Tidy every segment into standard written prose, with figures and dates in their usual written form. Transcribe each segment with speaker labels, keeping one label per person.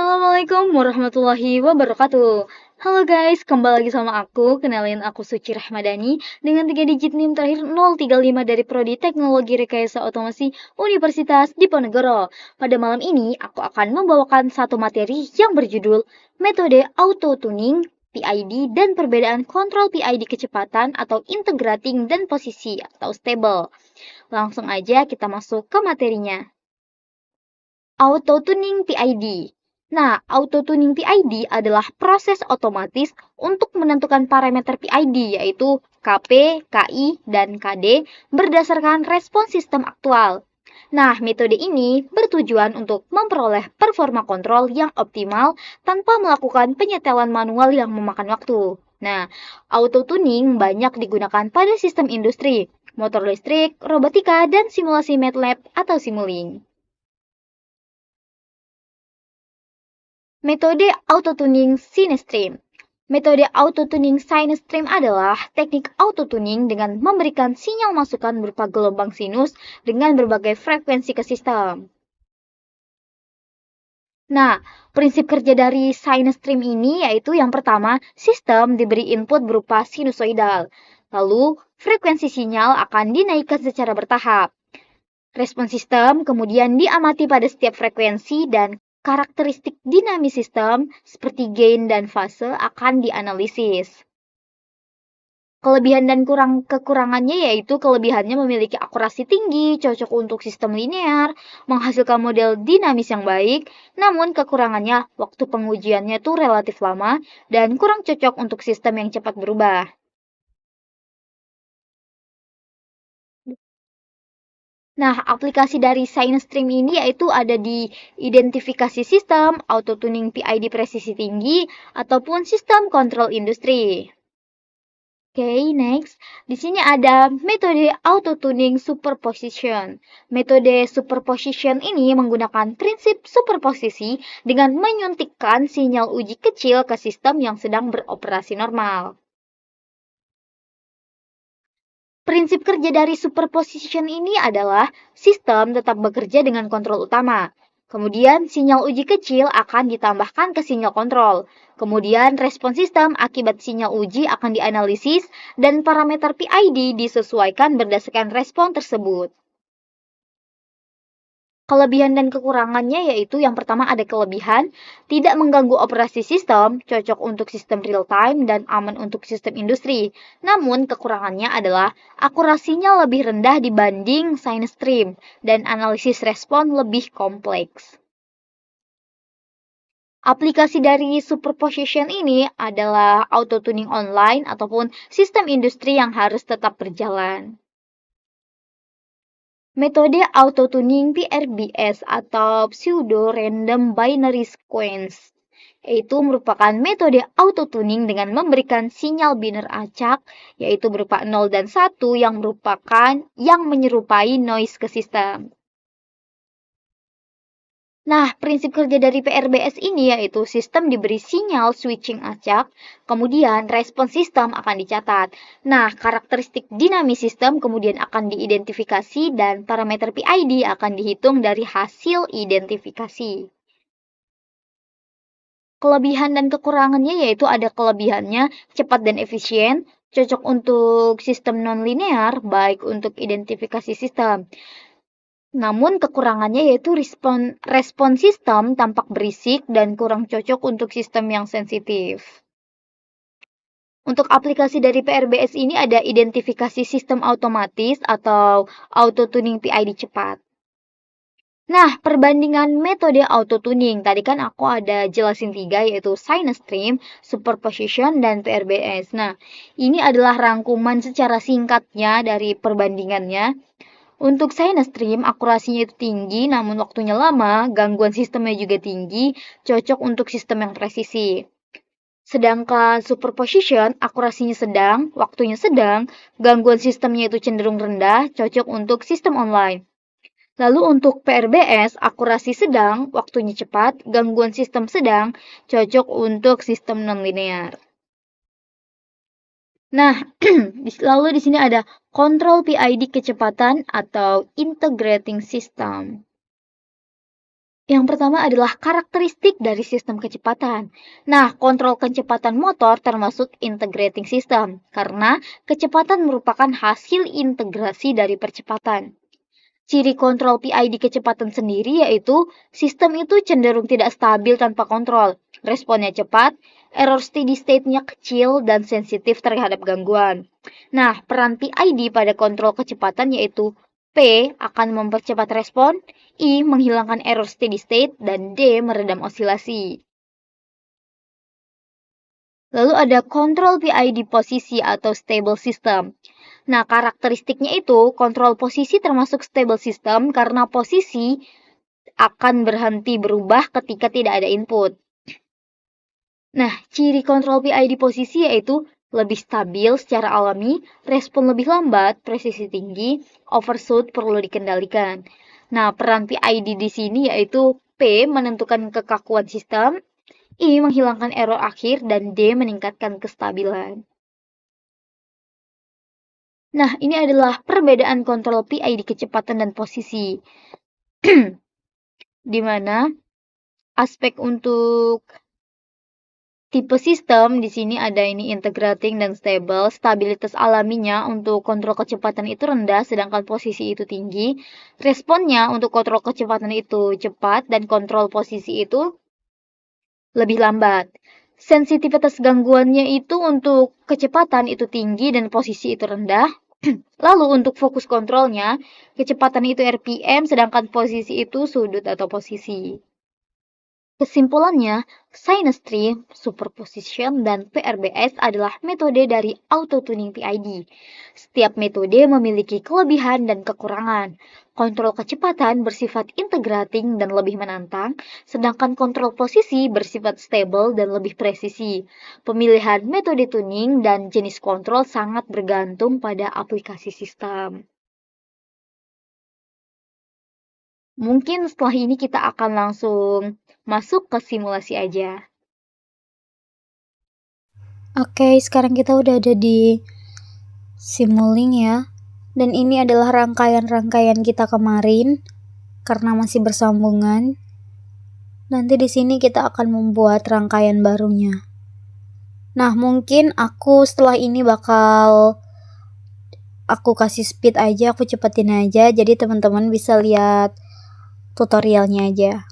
Speaker 1: Assalamualaikum warahmatullahi wabarakatuh. Halo guys, kembali lagi sama aku. Kenalin aku Suci Rahmadani dengan 3 digit NIM terakhir 035 dari Prodi Teknologi Rekayasa Otomasi Universitas Diponegoro. Pada malam ini, aku akan membawakan satu materi yang berjudul Metode Auto Tuning PID dan perbedaan kontrol PID kecepatan atau integrating dan posisi atau stable. Langsung aja kita masuk ke materinya. Auto Tuning PID. Nah, auto tuning PID adalah proses otomatis untuk menentukan parameter PID yaitu KP, KI, dan KD berdasarkan respon sistem aktual. Nah, metode ini bertujuan untuk memperoleh performa kontrol yang optimal tanpa melakukan penyetelan manual yang memakan waktu. Nah, auto tuning banyak digunakan pada sistem industri, motor listrik, robotika, dan simulasi MATLAB atau Simulink. Metode autotuning sinestream. Metode autotuning sinestream adalah teknik autotuning dengan memberikan sinyal masukan berupa gelombang sinus dengan berbagai frekuensi ke sistem. Nah, prinsip kerja dari sinestream ini yaitu yang pertama, sistem diberi input berupa sinusoidal. Lalu, frekuensi sinyal akan dinaikkan secara bertahap. Respon sistem kemudian diamati pada setiap frekuensi dan karakteristik dinamis sistem seperti gain dan fase akan dianalisis. Kelebihan dan kekurangannya yaitu kelebihannya memiliki akurasi tinggi, cocok untuk sistem linear, menghasilkan model dinamis yang baik, namun kekurangannya waktu pengujiannya tuh relatif lama dan kurang cocok untuk sistem yang cepat berubah. Nah, aplikasi dari sinestream ini yaitu ada di identifikasi sistem, auto-tuning PID presisi tinggi, ataupun sistem kontrol industri. Oke, next. Di sini ada metode auto-tuning superposition. Metode superposition ini menggunakan prinsip superposisi dengan menyuntikkan sinyal uji kecil ke sistem yang sedang beroperasi normal. Prinsip kerja dari superposition ini adalah sistem tetap bekerja dengan kontrol utama. Kemudian sinyal uji kecil akan ditambahkan ke sinyal kontrol. Kemudian respon sistem akibat sinyal uji akan dianalisis dan parameter PID disesuaikan berdasarkan respon tersebut. Kelebihan dan kekurangannya yaitu yang pertama ada kelebihan, tidak mengganggu operasi sistem, cocok untuk sistem real time dan aman untuk sistem industri. Namun kekurangannya adalah akurasinya lebih rendah dibanding sinestream dan analisis respon lebih kompleks. Aplikasi dari superposition ini adalah auto tuning online ataupun sistem industri yang harus tetap berjalan. Metode auto-tuning PRBS atau Pseudo Random Binary Sequence yaitu merupakan metode auto-tuning dengan memberikan sinyal biner acak yaitu berupa 0 dan 1 yang menyerupai noise ke sistem. Nah, prinsip kerja dari PRBS ini yaitu sistem diberi sinyal switching acak, kemudian respon sistem akan dicatat. Nah, karakteristik dinamis sistem kemudian akan diidentifikasi dan parameter PID akan dihitung dari hasil identifikasi. Kelebihan dan kekurangannya yaitu ada kelebihannya cepat dan efisien, cocok untuk sistem non-linear, baik untuk identifikasi sistem. Namun kekurangannya yaitu respon sistem tampak berisik dan kurang cocok untuk sistem yang sensitif. Untuk aplikasi dari PRBS ini ada identifikasi sistem otomatis atau auto tuning PID cepat. Nah, perbandingan metode auto tuning tadi kan aku ada jelasin 3 yaitu sinestream, superposition, dan PRBS. Nah, ini adalah rangkuman secara singkatnya dari perbandingannya. Untuk sinestream, akurasinya itu tinggi, namun waktunya lama, gangguan sistemnya juga tinggi, cocok untuk sistem yang presisi. Sedangkan superposition, akurasinya sedang, waktunya sedang, gangguan sistemnya itu cenderung rendah, cocok untuk sistem online. Lalu untuk PRBS, akurasi sedang, waktunya cepat, gangguan sistem sedang, cocok untuk sistem nonlinear. Nah, lalu di sini ada kontrol PID kecepatan atau integrating system. Yang pertama adalah karakteristik dari sistem kecepatan. Nah, kontrol kecepatan motor termasuk integrating system, karena kecepatan merupakan hasil integrasi dari percepatan. Ciri kontrol PID kecepatan sendiri yaitu sistem itu cenderung tidak stabil tanpa kontrol, responnya cepat, error steady state-nya kecil, dan sensitif terhadap gangguan. Nah, peran PID pada kontrol kecepatan yaitu P akan mempercepat respon, I menghilangkan error steady state, dan D meredam osilasi. Lalu ada kontrol PID posisi atau stable system. Nah, karakteristiknya itu kontrol posisi termasuk stable system karena posisi akan berhenti berubah ketika tidak ada input. Nah, ciri kontrol PID posisi yaitu lebih stabil secara alami, respon lebih lambat, presisi tinggi, overshoot perlu dikendalikan. Nah, peran PID di sini yaitu P menentukan kekakuan sistem, I menghilangkan error akhir, dan D meningkatkan kestabilan. Nah, ini adalah perbedaan kontrol PID kecepatan dan posisi. Di mana aspek untuk tipe sistem di sini ada ini integrating dan stable. Stabilitas alaminya untuk kontrol kecepatan itu rendah sedangkan posisi itu tinggi. Responnya untuk kontrol kecepatan itu cepat dan kontrol posisi itu lebih lambat. Sensitivitas gangguannya itu untuk kecepatan itu tinggi dan posisi itu rendah. Lalu untuk fokus kontrolnya, kecepatan itu RPM sedangkan posisi itu sudut atau posisi. Kesimpulannya, Synastry, Superposition, dan PRBS adalah metode dari auto-tuning PID. Setiap metode memiliki kelebihan dan kekurangan. Kontrol kecepatan bersifat integrating dan lebih menantang, sedangkan kontrol posisi bersifat stable dan lebih presisi. Pemilihan metode tuning dan jenis kontrol sangat bergantung pada aplikasi sistem. Mungkin setelah ini kita akan langsung masuk ke simulasi aja.
Speaker 2: Oke, sekarang kita udah ada di Simulink ya. Dan ini adalah rangkaian-rangkaian kita kemarin karena masih bersambungan. Nanti di sini kita akan membuat rangkaian barunya. Nah, mungkin aku setelah ini aku kasih speed aja, aku cepetin aja jadi teman-teman bisa lihat tutorialnya aja.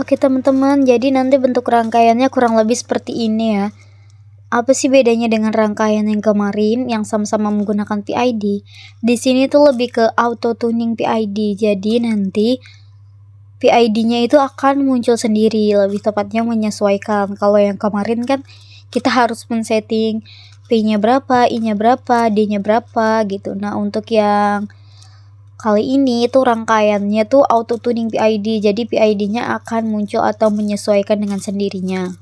Speaker 2: Oke teman-teman, jadi nanti bentuk rangkaiannya kurang lebih seperti ini ya. Apa sih bedanya dengan rangkaian yang kemarin yang sama-sama menggunakan PID? Di sini tuh lebih ke auto tuning PID. Jadi nanti PID-nya itu akan muncul sendiri, lebih tepatnya menyesuaikan. Kalau yang kemarin kan kita harus men-setting P-nya berapa, I-nya berapa, D-nya berapa gitu. Nah, untuk yang kali ini tuh rangkaiannya tuh auto tuning PID. Jadi PID-nya akan muncul atau menyesuaikan dengan sendirinya.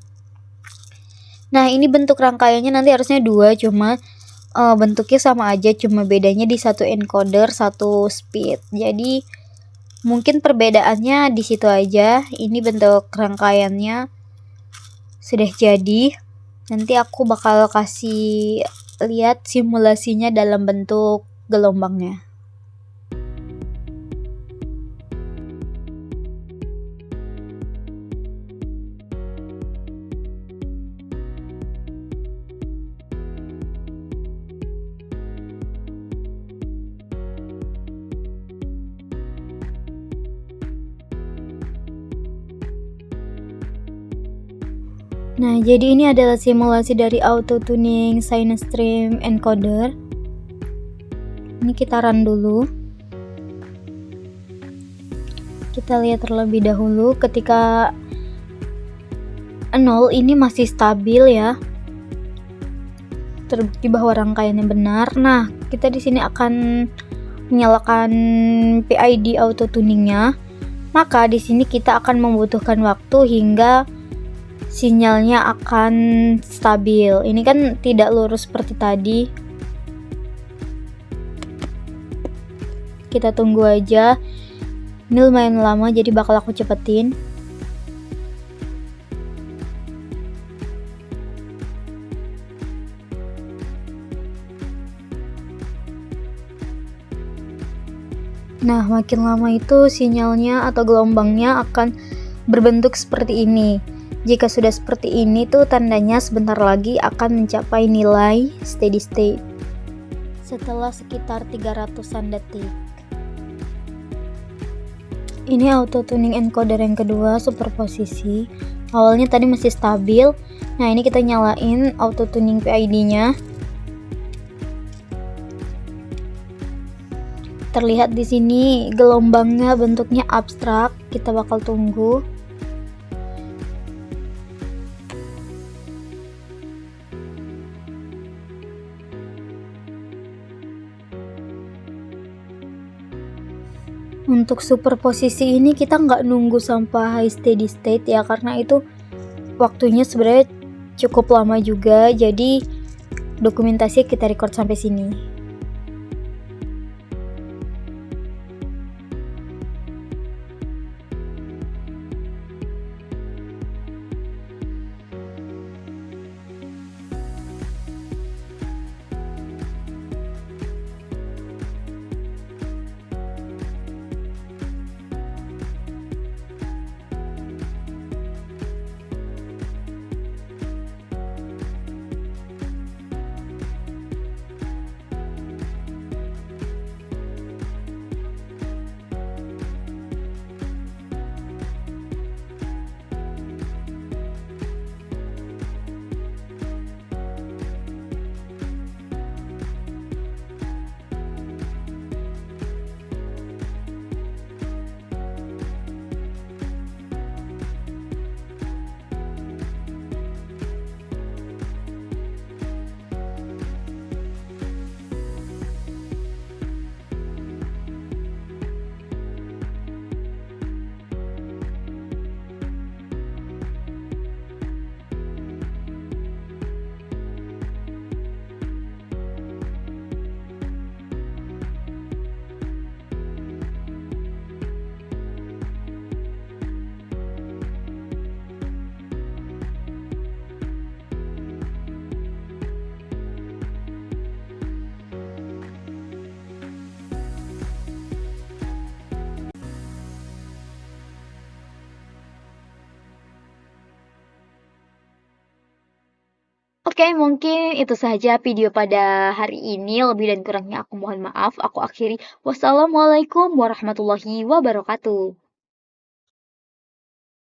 Speaker 2: Nah, ini bentuk rangkaiannya nanti harusnya 2, cuma bentuknya sama aja, cuma bedanya di satu encoder, satu speed. Jadi mungkin perbedaannya di situ aja. Ini bentuk rangkaiannya sudah jadi. Nanti aku bakal kasih lihat simulasinya dalam bentuk gelombangnya. Nah, jadi ini adalah simulasi dari auto tuning Sinustream encoder. Ini kita run dulu. Kita lihat terlebih dahulu ketika 0 ini masih stabil ya. Terbukti bahwa rangkaiannya benar. Nah, kita di sini akan menyalakan PID auto tuningnya. Maka di sini kita akan membutuhkan waktu hingga sinyalnya akan stabil. Ini kan tidak lurus seperti tadi. Kita tunggu aja. Ini lumayan lama jadi bakal aku cepetin. Nah, makin lama itu sinyalnya atau gelombangnya akan berbentuk seperti ini. Jika sudah seperti ini tuh tandanya sebentar lagi akan mencapai nilai steady state setelah sekitar 300-an detik. Ini auto tuning encoder yang kedua, superposisi. Awalnya tadi masih stabil. Nah, ini kita nyalain auto tuning PID-nya. Terlihat di sini gelombangnya bentuknya abstrak. Kita bakal tunggu. Untuk superposisi ini kita nggak nunggu sampai steady state ya, karena itu waktunya sebenarnya cukup lama juga. Jadi dokumentasi kita record sampai sini.
Speaker 1: Oke, mungkin itu saja video pada hari ini. Lebih dan kurangnya aku mohon maaf. Aku akhiri. Wassalamualaikum warahmatullahi wabarakatuh.